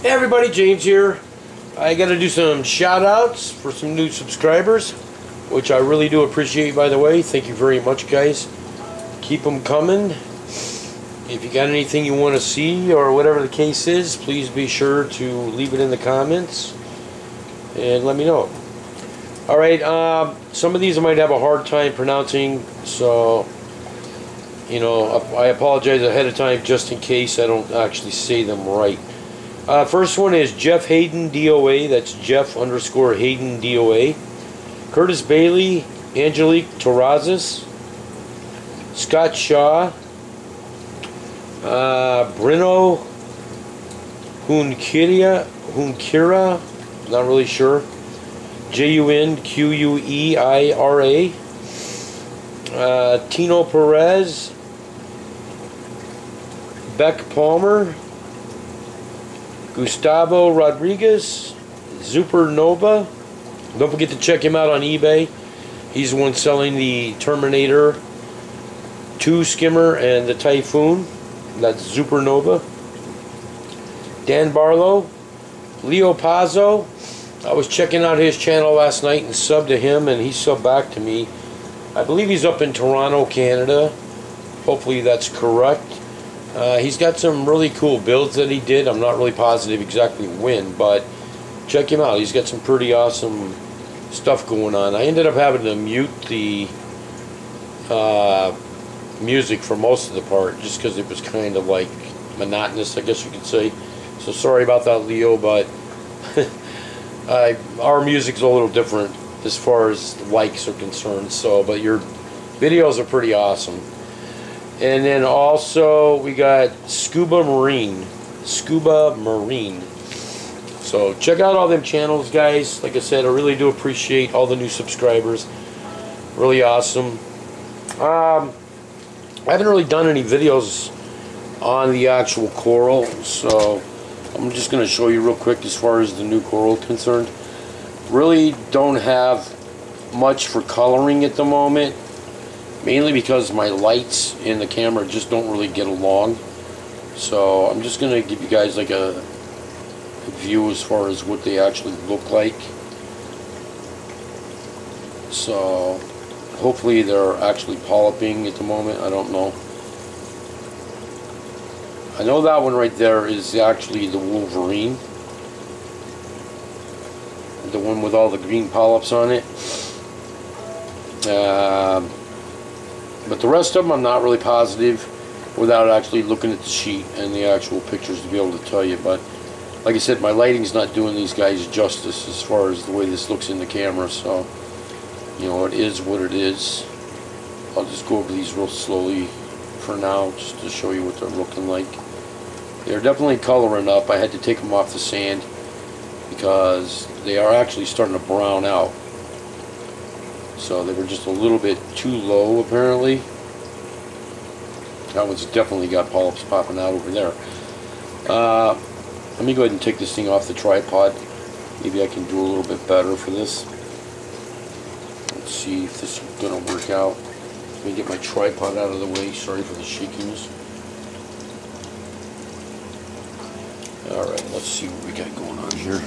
Hey everybody, James here. I got to do some shout outs for some new subscribers, which I really do appreciate, by the way. Thank you very much, guys. Keep them coming. If you got anything you want to see or whatever the case is, please be sure to leave it in the comments and let me know. Alright, some of these I might have a hard time pronouncing, so you know, I apologize ahead of time just in case I don't actually say them right. First one is Jeff Hayden DOA. That's Jeff _ Hayden DOA. Curtis Bailey, Angelique Terrazas, Scott Shaw, Brino Hunkira, not really sure. JUNQUEIRA, Tino Perez, Beck Palmer, Gustavo Rodriguez, Supernova. Don't forget to check him out on eBay. He's the one selling the Terminator 2 skimmer and the Typhoon. That's Supernova. Dan Barlow, Leo Pazzo. I was checking out his channel last night and subbed to him, and he subbed back to me. I believe he's up in Toronto, Canada. Hopefully that's correct. He's got some really cool builds that he did. I'm not really positive exactly when, but check him out. He's got some pretty awesome stuff going on. I ended up having to mute the music for most of the part just because it was kind of like monotonous, I guess you could say. So sorry about that, Leo, but our music's a little different as far as likes are concerned. So, but your videos are pretty awesome. And then also we got Scuba Marine. So check out all them channels, guys. Like I said, I really do appreciate all the new subscribers. Really awesome. I haven't really done any videos on the actual coral, so I'm just going to show you real quick as far as the new coral is concerned. Really don't have much for coloring at the moment, mainly because my lights in the camera just don't really get along. So I'm just going to give you guys like a view as far as what they actually look like. So hopefully they're actually polyping at the moment. I don't know. I know that one right there is actually the Wolverine, the one with all the green polyps on it. But the rest of them I'm not really positive without actually looking at the sheet and the actual pictures to be able to tell you. But like I said, my lighting's not doing these guys justice as far as the way this looks in the camera, so you know, it is what it is. I'll just go over these real slowly for now just to show you what they're looking like. They're definitely coloring up. I had to take them off the sand because they are actually starting to brown out. So they were just a little bit too low apparently. That one's definitely got polyps popping out over there. Let me go ahead and take this thing off the tripod. Maybe I can do a little bit better for this. Let's see if this is going to work out. Let me get my tripod out of the way. Sorry for the shakiness. Alright, let's see what we got going on here.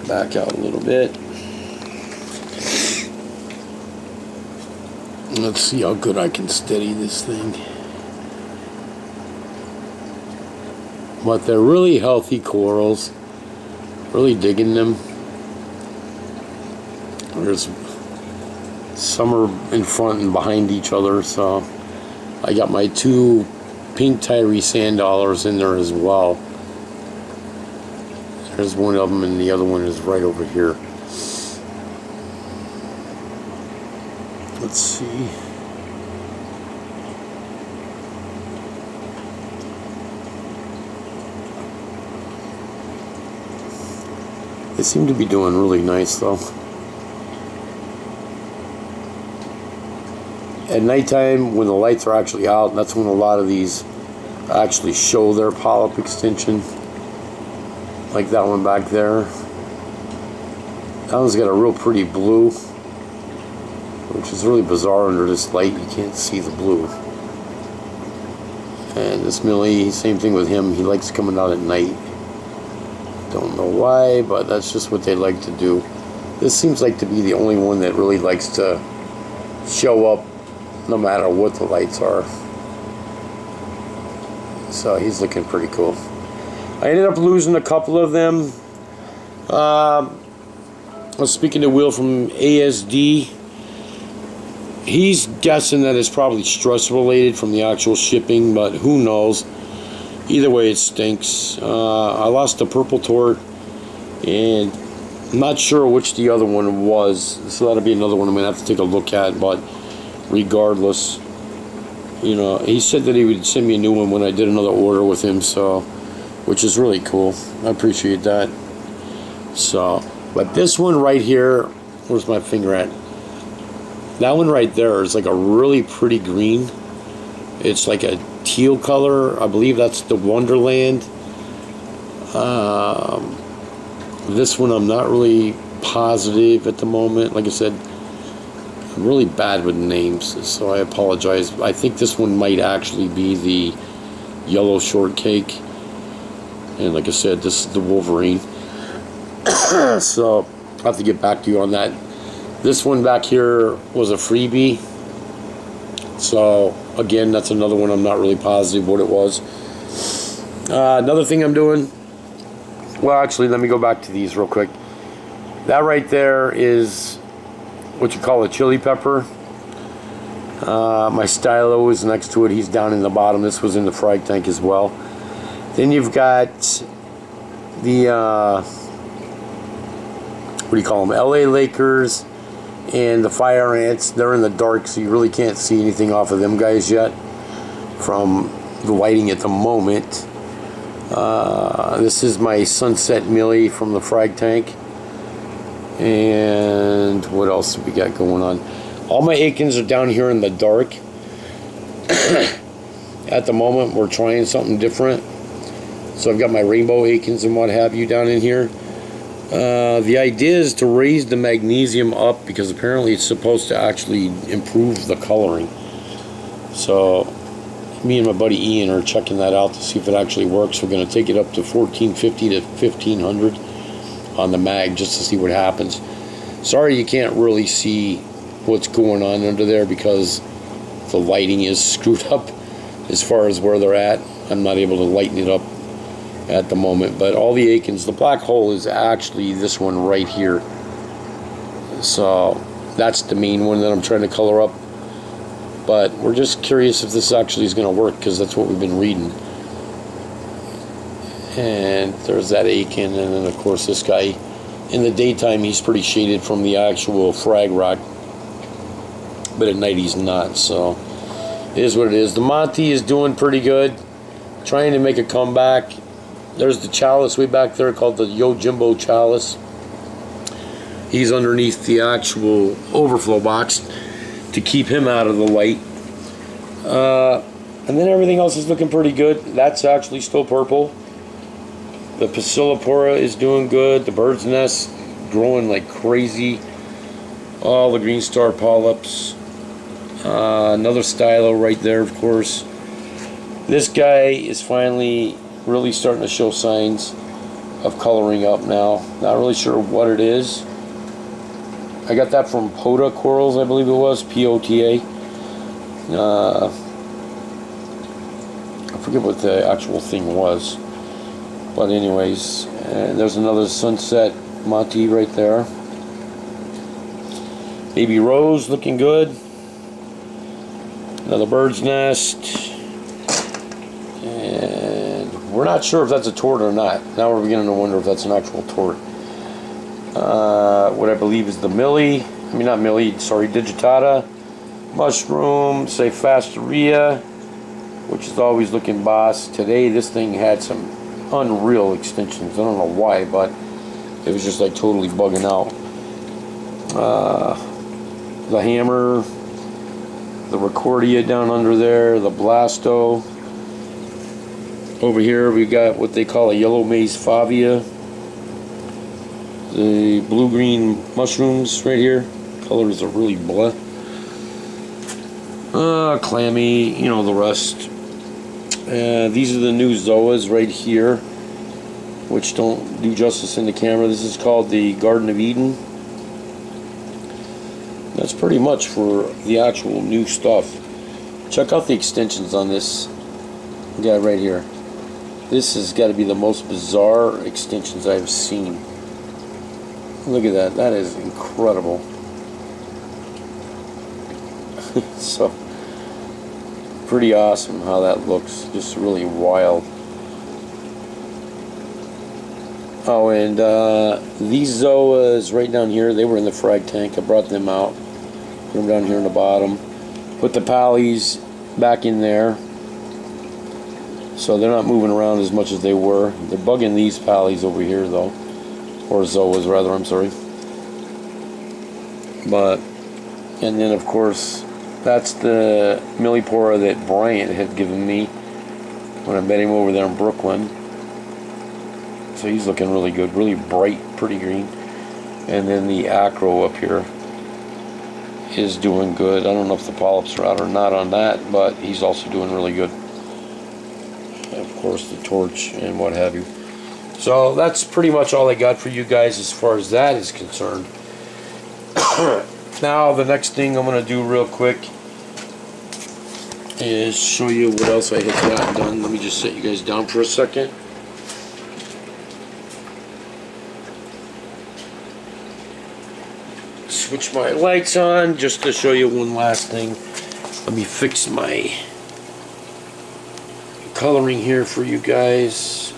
Back out a little bit. Let's see how good I can steady this thing. But they're really healthy corals. Really digging them. There's some are in front and behind each other, so I got my two pink Tyree sand dollars in there as well. There's one of them, and the other one is right over here. Let's see. They seem to be doing really nice though. At nighttime, when the lights are actually out, that's when a lot of these actually show their polyp extension. Like that one back there. That one's got a real pretty blue, which is really bizarre under this light. You can't see the blue. And this Millie, same thing with him. He likes coming out at night. Don't know why, but that's just what they like to do. This seems like to be the only one that really likes to show up no matter what the lights are. So he's looking pretty cool. I ended up losing a couple of them. I was speaking to Will from ASD. He's guessing that it's probably stress related from the actual shipping, but who knows. Either way, it stinks. I lost the purple tort, and I'm not sure which the other one was, so that'll be another one I'm going to have to take a look at. But regardless, you know, he said that he would send me a new one when I did another order with him, so, which is really cool. I appreciate that. So, but this one right here, where's my finger at? That one right there is like a really pretty green. It's like a teal color. I believe that's the Wonderland. This one I'm not really positive at the moment. Like I said, I'm really bad with names, so I apologize. I think this one might actually be the Yellow Shortcake. And like I said, this is the Wolverine. So I'll have to get back to you on that. This one back here was a freebie. So again, that's another one I'm not really positive what it was. Another thing I'm doing, well, actually, let me go back to these real quick. That right there is what you call a chili pepper. My stylo is next to it. He's down in the bottom. This was in the fry tank as well. Then you've got the what do you call them? LA Lakers and the fire ants. They're in the dark, so you really can't see anything off of them guys yet from the lighting at the moment. This is my Sunset Millie from the frag tank. And what else have we got going on? All my Aikens are down here in the dark. At the moment, we're trying something different. So I've got my rainbow Aikens and what have you down in here. The idea is to raise the magnesium up because apparently it's supposed to actually improve the coloring. So me and my buddy Ian are checking that out to see if it actually works. We're going to take it up to 1450 to 1500 on the mag just to see what happens. Sorry you can't really see what's going on under there because the lighting is screwed up as far as where they're at. I'm not able to lighten it up at the moment, but all the Aikens, the black hole is actually this one right here. So that's the main one that I'm trying to color up. But we're just curious if this actually is going to work because that's what we've been reading. And there's that Aiken, and then of course this guy. In the daytime he's pretty shaded from the actual frag rock, but at night he's not. So it is what it is. The Monty is doing pretty good, trying to make a comeback. There's the Chalice way back there called the Yojimbo Chalice. He's underneath the actual overflow box to keep him out of the light. And then everything else is looking pretty good. That's actually still purple. The Pasillipora is doing good. The Bird's Nest growing like crazy. All the Green Star polyps. Another stylo right there, of course. This guy is finally really starting to show signs of coloring up now. Not really sure what it is. I got that from Pota Corals, I believe it was, P-O-T-A. I forget what the actual thing was. But anyways, there's another Sunset Monty right there. Baby Rose looking good. Another Bird's Nest. And we're not sure if that's a tort or not. Now we're beginning to wonder if that's an actual tort. What I believe is the Millie. I mean, not Millie, sorry, Digitata. Mushroom, say Fasteria, which is always looking boss. Today, this thing had some unreal extensions. I don't know why, but it was just like totally bugging out. The Hammer, the Recordia down under there, the Blasto. Over here we got what they call a Yellow Maze Favia. The blue-green mushrooms right here. Colors are really blah. Clammy, you know the rest. These are the new Zoas right here. which don't do justice in the camera. This is called the Garden of Eden. That's pretty much for the actual new stuff. Check out the extensions on this guy right here. This has got to be the most bizarre extensions I've seen. Look at that. That is incredible. So, pretty awesome how that looks. Just really wild. Oh, and these zoas right down here, they were in the frag tank. I brought them out. Put them down here in the bottom. Put the pallies back in there. So they're not moving around as much as they were. They're bugging these pallies over here though. Or zoas rather, I'm sorry. But, and then of course, that's the millipora that Bryant had given me when I met him over there in Brooklyn. So he's looking really good, really bright, pretty green. And then the acro up here is doing good. I don't know if the polyps are out or not on that, but he's also doing really good. And of course the torch and what have you. So that's pretty much all I got for you guys as far as that is concerned. Now the next thing I'm going to do real quick is show you what else I had gotten done. Let me just set you guys down for a second. Switch my lights on just to show you one last thing. Let me fix my coloring here for you guys.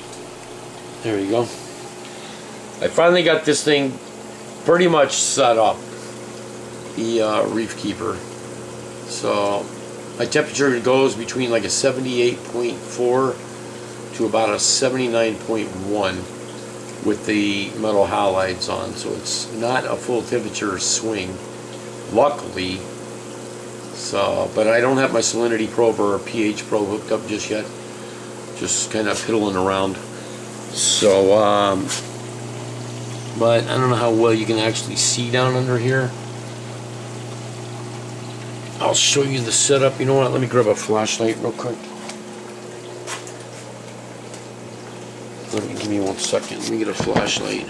There you go. I finally got this thing pretty much set up, the Reef Keeper. So my temperature goes between like a 78.4 to about a 79.1 with the metal halides on, so it's not a full temperature swing, luckily. So, but I don't have my salinity probe or pH probe hooked up just yet. Just kind of piddling around. So, but I don't know how well you can actually see down under here. I'll show you the setup. You know what? Let me grab a flashlight real quick. Give me 1 second. Let me get a flashlight.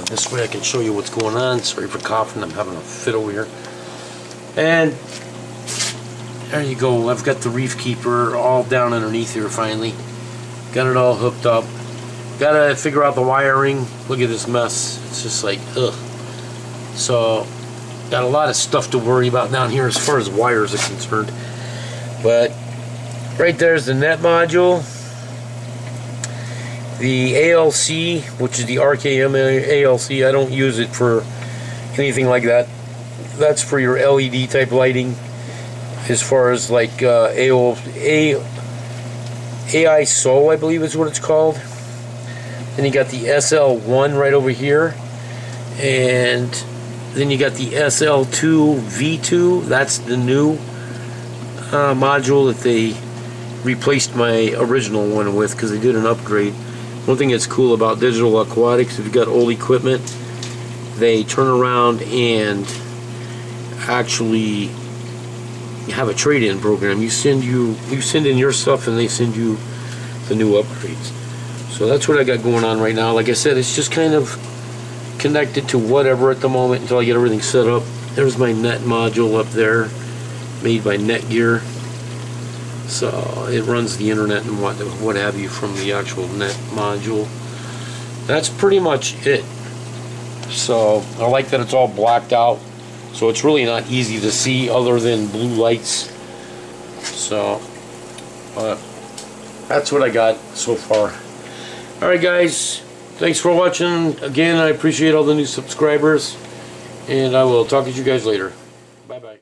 This way I can show you what's going on. Sorry for coughing. I'm having a fit over here. And there you go. I've got the Reef Keeper all down underneath here finally. Got it all hooked up. Gotta figure out the wiring. Look at this mess. It's just like, ugh. So, got a lot of stuff to worry about down here as far as wires are concerned. But, right there's the net module. The ALC, which is the RKM ALC, I don't use it for anything like that. That's for your LED type lighting. As far as like AI Soul, I believe is what it's called. Then you got the SL1 right over here. And then you got the SL2 V2. That's the new module that they replaced my original one with because they did an upgrade. One thing that's cool about Digital Aquatics, if you've got old equipment, they turn around and actually have a trade-in program. You send in your stuff and they send you the new upgrades. So that's what I got going on right now. Like I said, it's just kind of connected to whatever at the moment until I get everything set up. There's my net module up there, made by Netgear. So it runs the internet and what have you from the actual net module. That's pretty much it. So I like that it's all blacked out, so it's really not easy to see other than blue lights. So that's what I got so far. Alright guys, thanks for watching. Again, I appreciate all the new subscribers, and I will talk to you guys later. Bye bye.